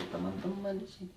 ada teman-teman di sini.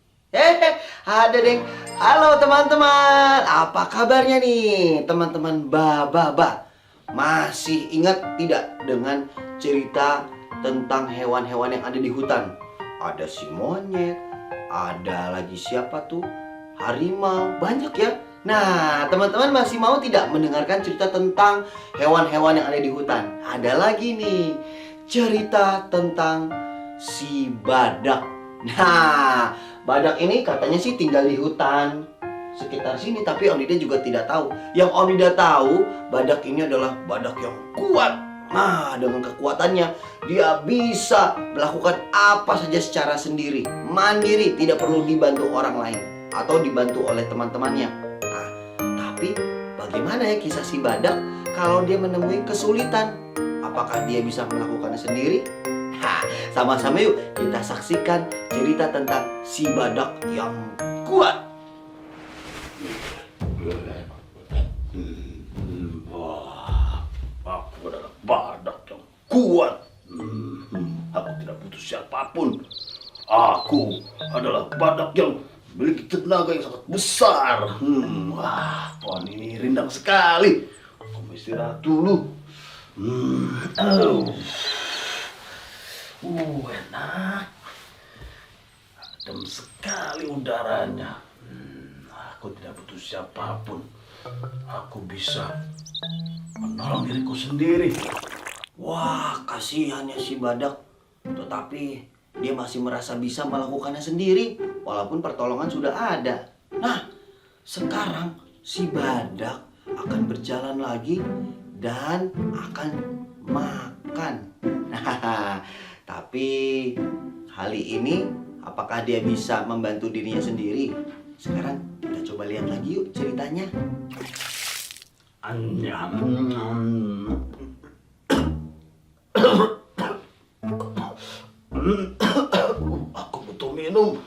Ada deh. Halo teman-teman, apa kabarnya nih teman-teman Baba? Masih ingat tidak dengan cerita tentang hewan-hewan yang ada di hutan? Ada si monyet, ada lagi siapa tuh? Harimau, banyak ya. Nah, teman-teman masih mau tidak mendengarkan cerita tentang hewan-hewan yang ada di hutan? Ada lagi nih, cerita tentang si badak. Nah, badak ini katanya sih tinggal di hutan sekitar sini, tapi Om Dida juga tidak tahu. Yang Om Dida tahu, badak ini adalah badak yang kuat. Nah, dengan kekuatannya dia bisa melakukan apa saja secara sendiri, mandiri, tidak perlu dibantu orang lain atau dibantu oleh teman-temannya. Nah, tapi bagaimana ya kisah si badak kalau dia menemui kesulitan? Apakah dia bisa melakukannya sendiri? Nah, sama-sama yuk kita saksikan cerita tentang si badak yang kuat. Wah, aku adalah badak yang kuat. Aku tidak butuh siapapun. Aku adalah badak yang memiliki tenaga yang sangat besar. Wah, pohon ini rindang sekali. Aku mau istirahat dulu. Enak. Adem sekali udaranya. Aku tidak butuh siapapun. Aku bisa menolong diriku sendiri. Wah, kasihannya si badak. Tetapi dia masih merasa bisa melakukannya sendiri walaupun pertolongan sudah ada. Nah, sekarang si badak akan berjalan lagi dan akan makan. Tapi kali ini apakah dia bisa membantu dirinya sendiri? Sekarang kita coba lihat lagi yuk ceritanya. Aku butuh minum.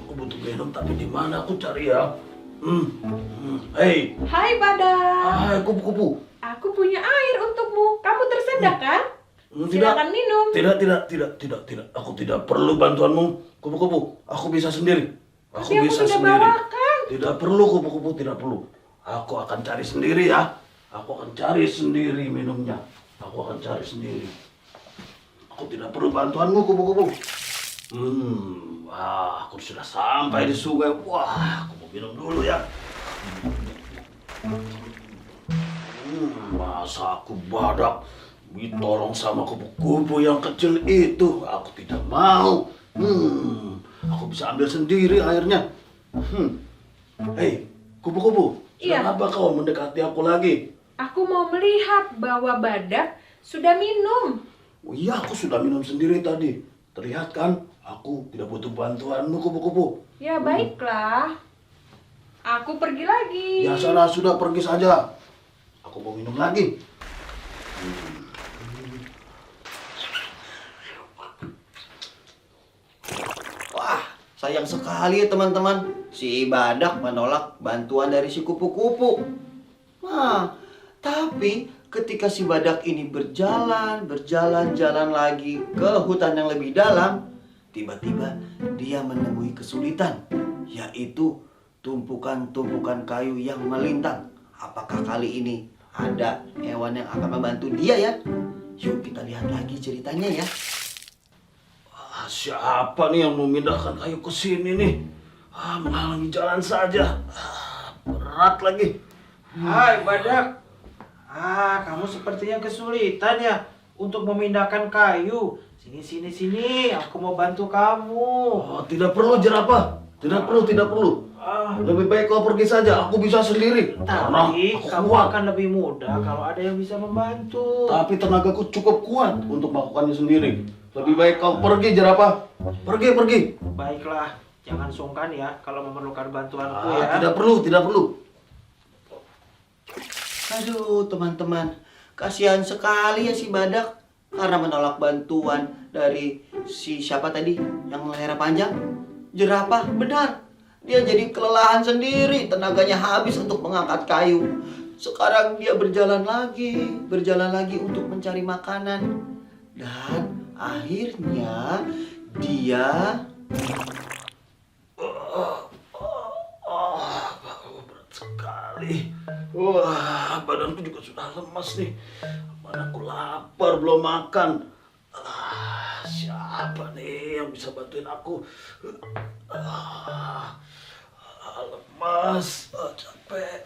Aku butuh minum, tapi di mana aku cari ya? Hei. Hai badak. Hai, kupu-kupu. Aku punya air untukmu. Kamu tersedak kan? Tidak. Silakan minum. Tidak. Aku tidak perlu bantuanmu, kupu-kupu. Aku bisa sendiri. Aku Tapi aku bisa sudah sendiri. bawakan. Tidak perlu, kupu-kupu, tidak perlu. Aku akan cari sendiri ya. Aku akan cari sendiri minumnya. Aku akan cari sendiri. Aku tidak perlu bantuanmu, kupu-kupu. Wah, aku sudah sampai di sungai. Wah, aku mau minum dulu ya. Masa aku badak ditolong sama kupu-kupu yang kecil itu? Aku tidak mau. Aku bisa ambil sendiri airnya. Hei, kupu-kupu, Iya. kenapa kau mendekati aku lagi? Aku mau melihat bahwa badak sudah minum. Oh iya, aku sudah minum sendiri tadi. Terlihat kan, aku tidak butuh bantuanmu, kupu-kupu. Ya baiklah. Aku pergi lagi. Ya sana sudah, pergi saja. Aku mau minum lagi. Wah, sayang sekali ya teman-teman. Si badak menolak bantuan dari si kupu-kupu. Nah, tapi ketika si badak ini berjalan lagi ke hutan yang lebih dalam, tiba-tiba dia menemui kesulitan, yaitu tumpukan-tumpukan kayu yang melintang. Apakah kali ini ada hewan yang akan membantu dia ya? Yuk kita lihat lagi ceritanya ya. Siapa nih yang memindahkan kayu ke sini nih? Menghalangi jalan saja. Berat lagi. Hai badak, kamu sepertinya kesulitan ya untuk memindahkan kayu. Sini, aku mau bantu kamu. Tidak perlu, jerapah. Tidak perlu. Lebih baik kau pergi saja. Aku bisa sendiri. Karena Tapi aku kamu kuat. akan lebih mudah kalau ada yang bisa membantu. Tapi tenagaku cukup kuat untuk melakukannya sendiri. Lebih baik kau pergi, jerapah. Pergi. Baiklah, jangan sungkan ya kalau memerlukan bantuanku ya. Tidak perlu. Aduh teman-teman, kasihan sekali ya si badak karena menolak bantuan dari si siapa tadi yang lehernya panjang? Jerapah, benar. Dia jadi kelelahan sendiri, tenaganya habis untuk mengangkat kayu. Sekarang dia berjalan lagi untuk mencari makanan. Dan akhirnya dia Berat sekali. Wah, badanku juga sudah lemas nih. Mana aku lapar belum makan. Siapa nih yang bisa bantuin aku? Lemas, capek.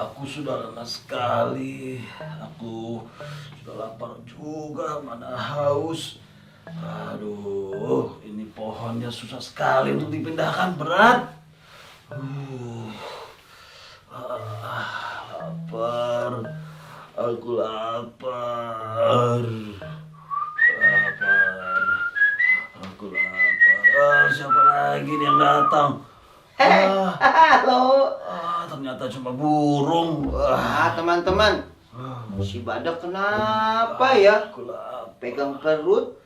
Aku sudah lemas sekali. Aku sudah lapar juga, mana haus. Aduh, ini pohonnya susah sekali untuk dipindahkan, berat. Lapar. Aku lapar. Lapar. Aku lapar. Siapa lagi nih yang datang? halo. Ternyata cuma burung. Teman-teman, si Badak kenapa ya? Aku lapar. Pegang perut,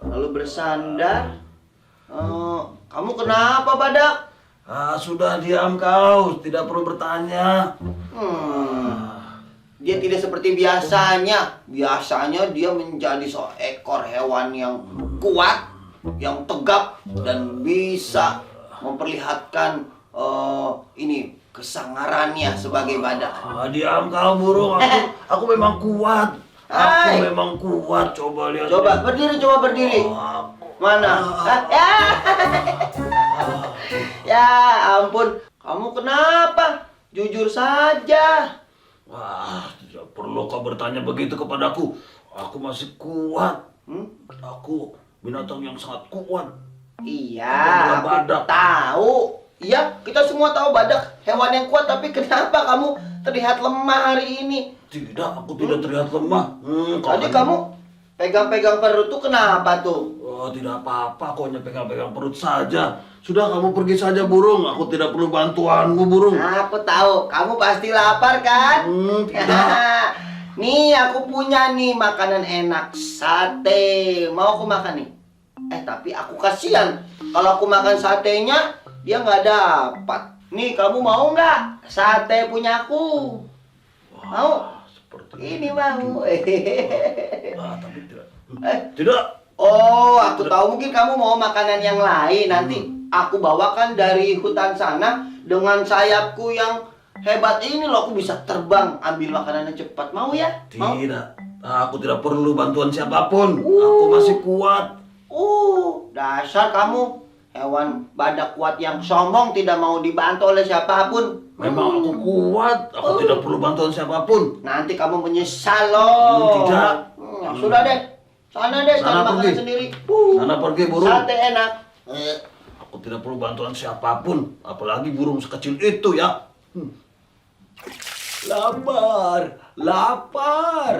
lalu bersandar. Kamu kenapa, Badak? Sudah diam kau, tidak perlu bertanya. Dia tidak seperti biasanya. Biasanya dia menjadi seekor hewan yang kuat, yang tegap, dan bisa memperlihatkan ini kesangarannya sebagai badak. Diam kau burung, aku memang kuat. Aku memang kuat. Coba lihat. Coba berdiri. Mana? Ya ampun, kamu kenapa? Jujur saja. Tidak perlu kau bertanya begitu kepadaku. Aku masih kuat. Aku binatang yang sangat kuat. Iya, aku Badak. tahu. Iya, kita semua tahu badak hewan yang kuat, tapi kenapa kamu terlihat lemah hari ini? Tidak, aku tidak terlihat lemah. Tadi kamu pegang-pegang perut tuh kenapa tuh? Tidak apa-apa, kau hanya pegang-pegang perut saja. Sudah, kamu pergi saja burung. Aku tidak perlu bantuanmu burung. Aku tahu, kamu pasti lapar kan? Tidak. Nih, aku punya nih makanan enak, sate. Mau aku makan nih? Tapi aku kasihan. Kalau aku makan satenya, dia nggak dapat. Nih, kamu mau nggak sate punya aku? Mau? Seperti Ini mau. tapi tidak. Tidak. Oh, aku tahu mungkin kamu mau makanan yang lain. Nanti aku bawakan dari hutan sana dengan sayapku yang hebat ini loh. Aku bisa terbang, ambil makanannya cepat. Mau ya? Mau? Tidak. Aku tidak perlu bantuan siapapun. Aku masih kuat. Dasar kamu hewan badak kuat yang sombong, tidak mau dibantu oleh siapapun. Memang aku kuat. Aku tidak perlu bantuan siapapun. Nanti kamu menyesal loh. Tidak. Sudah deh. Sana deh, cari Sana makanan pergi. sendiri. Sana pergi burung. Sate enak. Aku tidak perlu bantuan siapapun. Apalagi burung sekecil itu ya. Lapar.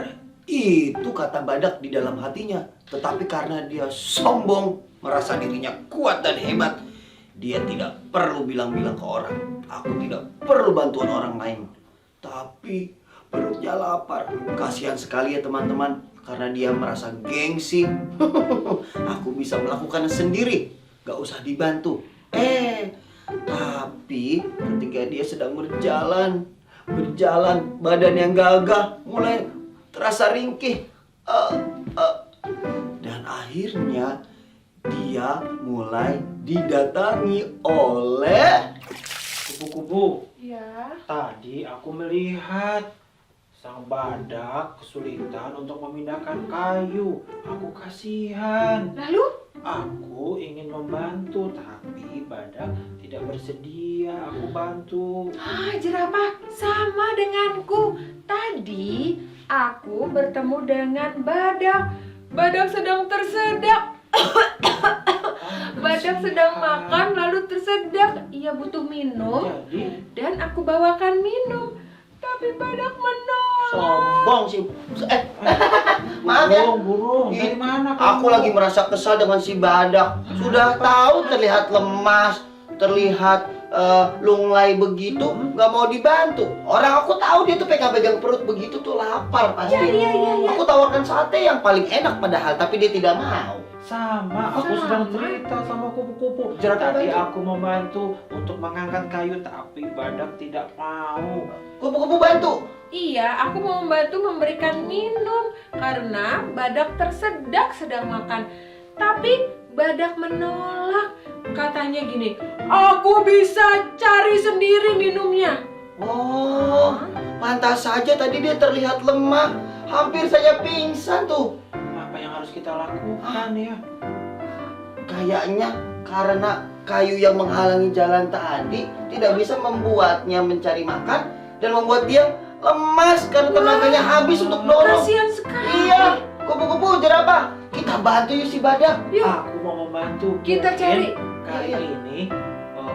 Itu kata badak di dalam hatinya. Tetapi karena dia sombong, merasa dirinya kuat dan hebat, dia tidak perlu bilang-bilang ke orang. Aku tidak perlu bantuan orang lain. Tapi perutnya lapar. Kasihan sekali ya teman-teman, karena dia merasa gengsi. Aku bisa melakukannya sendiri, gak usah dibantu. Tapi ketika dia sedang berjalan, badan yang gagah mulai terasa ringkih. Dan akhirnya dia mulai didatangi oleh Kupu-kupu, Ya. tadi aku melihat sang badak kesulitan untuk memindahkan kayu. Aku kasihan. Lalu? Aku ingin membantu, tapi badak tidak bersedia aku bantu. Jerapah sama denganku. Tadi aku bertemu dengan badak. Badak sedang tersedak. Badak sedang makan lalu tersedak. Ia butuh minum Jadi, dan aku bawakan minum. Tapi badak menolak. sombong sih. Maaf ya. burung, dari mana kamu? Aku lagi merasa kesal dengan si badak. Sudah tahu terlihat lemas, terlihat lunglai begitu nggak mau dibantu. Orang aku tahu dia tuh pegang-pegang perut begitu tuh lapar pasti. Iya. Aku tawarkan sate yang paling enak padahal, tapi dia tidak mau. Sama, aku sedang cerita sama kupu-kupu. Tadi aku membantu untuk mengangkat kayu, tapi Badak tidak mau. Kupu-kupu bantu. Iya, aku mau membantu memberikan minum karena Badak tersedak sedang makan. Tapi Badak menolak. Katanya gini, aku bisa cari sendiri minumnya. Oh, pantas saja tadi dia terlihat lemah. Hampir saja pingsan tuh. Apa yang harus kita lakukan ya? Kayaknya karena kayu yang menghalangi jalan tadi tidak bisa membuatnya mencari makan dan membuat dia lemas karena tenaganya habis untuk dorong. Kasihan sekali. Iya, kupu-kupu jerapah. Kita bantu yuk si Badak. Yuk, Aku mau membantu. kita Mungkin cari. Kali Iya. ini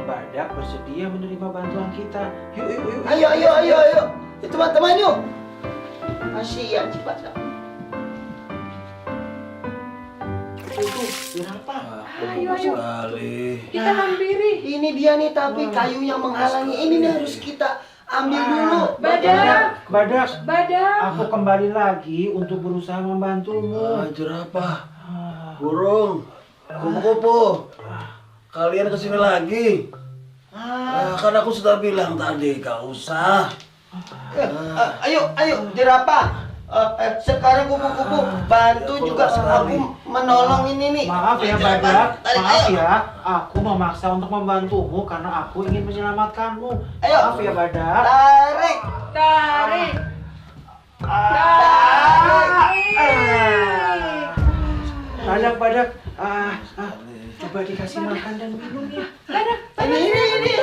Badak bersedia menerima bantuan kita. Yuk. Ayo. Ya, teman-teman yuk. Kasihan si Badak. Itu jerapah. Ayo. Sekali. Kita hampiri. Ini dia nih, tapi kayu yang menghalangi ini nih harus kita ambil dulu. Badak. Badak, aku kembali lagi untuk berusaha membantumu. Jerapah, burung, kupu-kupu, kalian kesini lagi. Kan aku sudah bilang tadi, gak usah. Ayo, jerapah. Sekarang kupu-kupu bantu juga aku menolong ini nih. Maaf ya Jerapah, Badak, tarik, maaf ayo. ya. Aku memaksa untuk membantumu karena aku ingin menyelamatkanmu. Ayo. Maaf ya Badak. Tarik. Tarik. Badak, coba dikasih makan dan minum ya. Ini.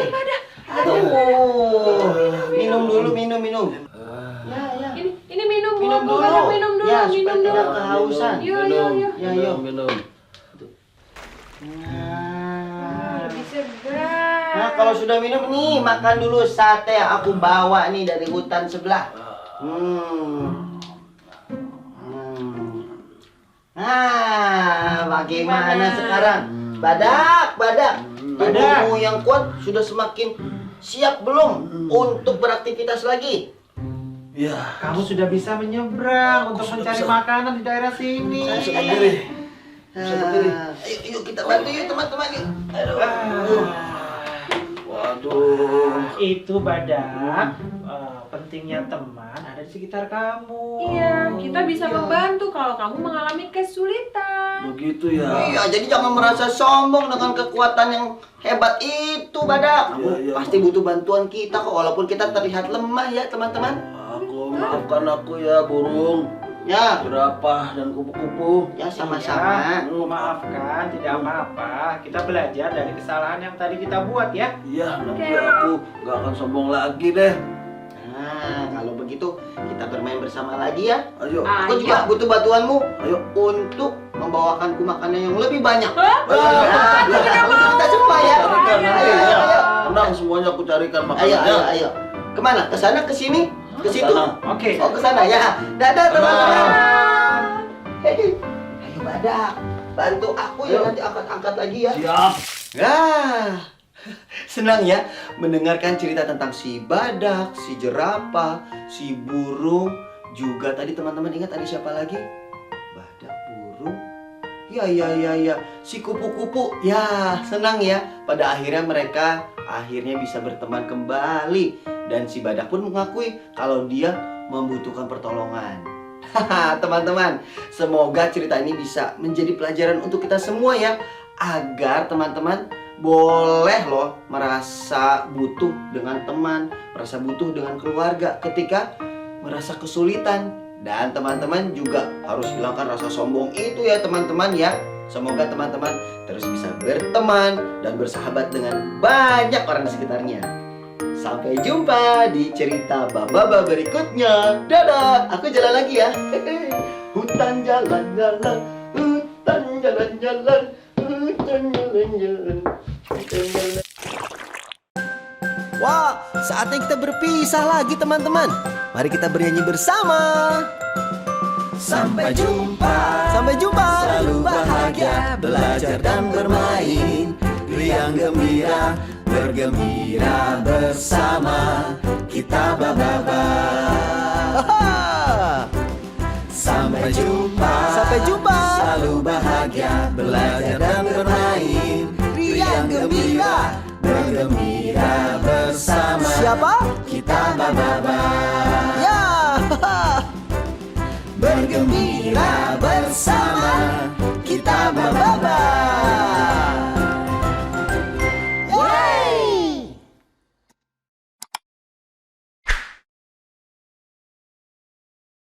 Aduh. Minum dulu, minum. Ya. Ini minum Minum Bu. dulu. Badak minum dulu. Ya, minum supaya dulu. tidak kehausan. Yuk. Ya, yuk. Minum. Lebih segar. Nah, kalau sudah minum nih, makan dulu sate yang aku bawa nih dari hutan sebelah. Nah, bagaimana sekarang? Badak. Tubuhmu yang kuat sudah semakin siap belum untuk beraktivitas lagi? Ya, Kamu sudah bisa menyeberang untuk sudah mencari bisa. makanan di daerah sini. saya bisa berdiri. Bisa berdiri. Ayo kita bantu yuk teman-teman yuk. Aduh. Waduh. Itu Badak, pentingnya teman ada di sekitar kamu. Iya, kita bisa membantu kalau kamu mengalami kesulitan. Begitu ya. Iya, jadi jangan merasa sombong dengan kekuatan yang hebat itu, Badak. Iya. Pasti butuh bantuan kita kok, walaupun kita terlihat lemah ya, teman-teman. Maafkan aku ya, burung, Ya, jerapah dan kupu-kupu. ya Iya, sama-sama. aku maafkan, tidak apa-apa. Kita belajar dari kesalahan yang tadi kita buat ya. Iya, nanti Oke. aku gak akan sombong lagi deh. Nah, kalau begitu kita bermain bersama lagi ya. Ayo, Aku juga butuh bantuanmu ayo. untuk membawakanku makanan yang lebih banyak. Hah? Kita semua ya. Carikan, Ayo, ayo. Tenang, semuanya aku carikan Ayo, makanannya. Kemana? Ke sana, ke sini, ke situ? Sana. Oke. Oh, ke sana ya. Dadah teman-teman. Ah. Hei, ayo Badak, bantu aku ya, nanti angkat-angkat lagi ya. Siap. Senang ya mendengarkan cerita tentang si Badak, si jerapah, si burung. Juga tadi teman-teman ingat ada siapa lagi? Badak, burung. Ya, si kupu-kupu. Ya, senang ya. Pada akhirnya mereka bisa berteman kembali. Dan si Badak pun mengakui kalau dia membutuhkan pertolongan. Haha, teman-teman, semoga cerita ini bisa menjadi pelajaran untuk kita semua ya, agar teman-teman boleh loh merasa butuh dengan teman, merasa butuh dengan keluarga ketika merasa kesulitan. Dan teman-teman juga harus hilangkan rasa sombong itu ya teman-teman ya. Semoga teman-teman terus bisa berteman dan bersahabat dengan banyak orang di sekitarnya. Sampai jumpa di cerita Baba berikutnya. Dadah, aku jalan lagi ya. Hutan jalan-jalan, hutan jalan-jalan, hutan jalan-jalan, hutan jalan. Wah, saatnya kita berpisah lagi teman-teman. Mari kita bernyanyi bersama. Sampai jumpa, selalu bahagia, belajar dan bermain, riang gembira, bergembira bersama kita Baba. Sampai jumpa, selalu bahagia, belajar dan bermain, riang gembira, bergembira bersama. Siapa? Kita Baba. Ya, bergembira bersama.